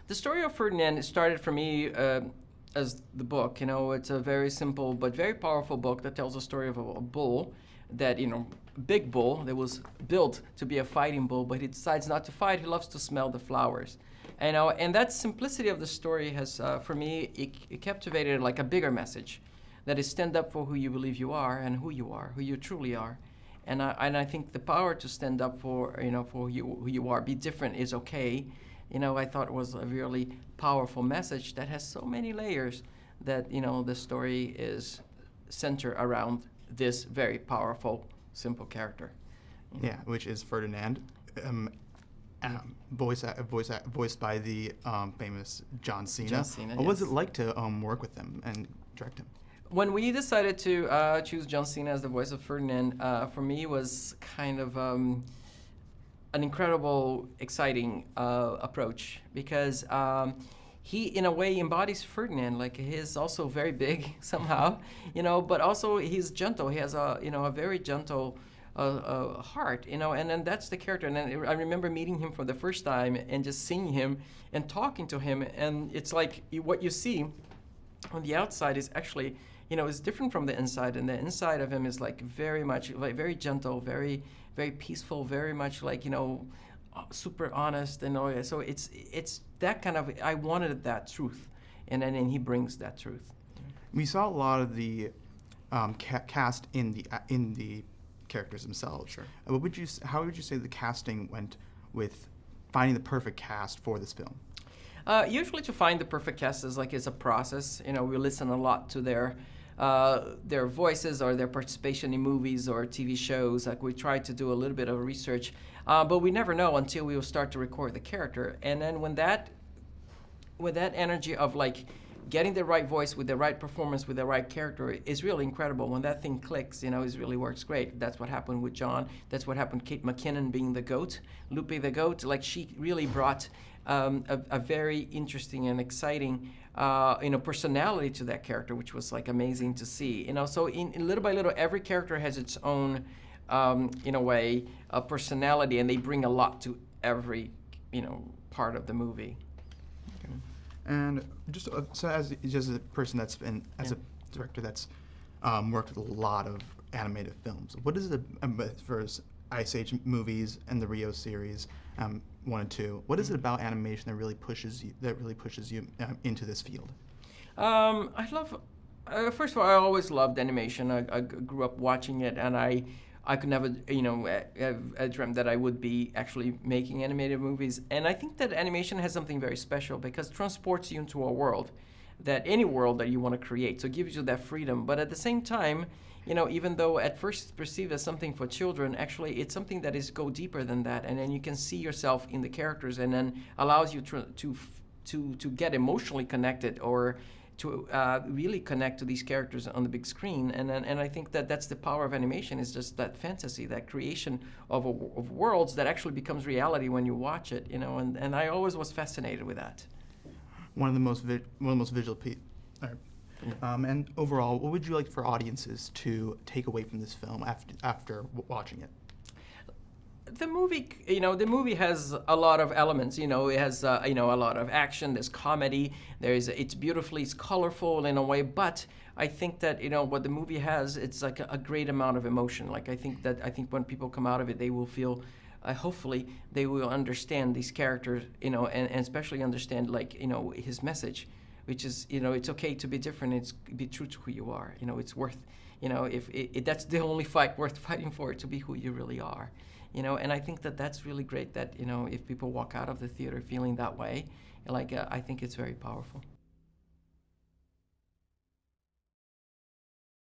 The story of Ferdinand started for me as the book. It's a very simple but very powerful book that tells the story of a bull that, big bull that was built to be a fighting bull, but he decides not to fight. He loves to smell the flowers. And that simplicity of the story has, for me, it captivated like a bigger message, that is stand up for who you believe you are and who you truly are. And I think the power to stand up for, for who you are, be different is okay. I thought was a really powerful message that has so many layers that, the story is centered around this very powerful, simple character. Yeah, which is Ferdinand, voiced by the famous John Cena. John Cena, What was it like to work with him and direct him? When we decided to choose John Cena as the voice of Ferdinand, for me it was kind of an incredible, exciting approach, because he, in a way, embodies Ferdinand. Like, he's also very big somehow, but also he's gentle. He has a very gentle heart, and then that's the character. And then I remember meeting him for the first time and just seeing him and talking to him, and it's like what you see on the outside is actually, is different from the inside, and the inside of him is like very much, like very gentle, very, very peaceful, very much like, super honest, and so it's that kind of, I wanted that truth, and then he brings that truth. We saw a lot of the cast in the characters themselves. Sure. How would you say the casting went with finding the perfect cast for this film? Usually, to find the perfect cast is a process. We listen a lot to their voices or their participation in movies or TV shows. Like, we try to do a little bit of research, but we never know until we will start to record the character. And then with that energy of like getting the right voice with the right performance with the right character is really incredible. When that thing clicks, it really works great. That's what happened with John. That's what happened Kate McKinnon being the goat, Lupe the goat. Like, she really brought a very interesting and exciting personality to that character, which was like amazing to see. So in little by little, every character has its own, in a way, a personality, and they bring a lot to every, part of the movie. Okay. And just so as a person that's been, as a director that's worked with a lot of animated films, what is it for Ice Age movies and the Rio series, 1 and 2? What is it about animation that really pushes you into this field? I love. First of all, I always loved animation. I grew up watching it, and I could never, have dreamt that I would be actually making animated movies. And I think that animation has something very special because it transports you into a world, that any world that you want to create. So it gives you that freedom. But at the same time, even though at first it's perceived as something for children, actually it's something that go deeper than that. And then you can see yourself in the characters, and then allows you to get emotionally connected, or to really connect to these characters on the big screen. And I think that that's the power of animation, is just that fantasy, that creation of worlds that actually becomes reality when you watch it. And I always was fascinated with that. One of the most visual pieces. And overall, what would you like for audiences to take away from this film after watching it? The movie has a lot of elements. It has a lot of action. There's comedy. It's colorful in a way. But I think that what the movie has, it's like a great amount of emotion. Like, I think when people come out of it, they will feel. Hopefully, they will understand these characters. And especially understand his message, which is it's okay to be different. It's be true to who you are. It's worth. If that's the only fight worth fighting for, to be who you really are. And I think that that's really great that, if people walk out of the theater feeling that way, I think it's very powerful.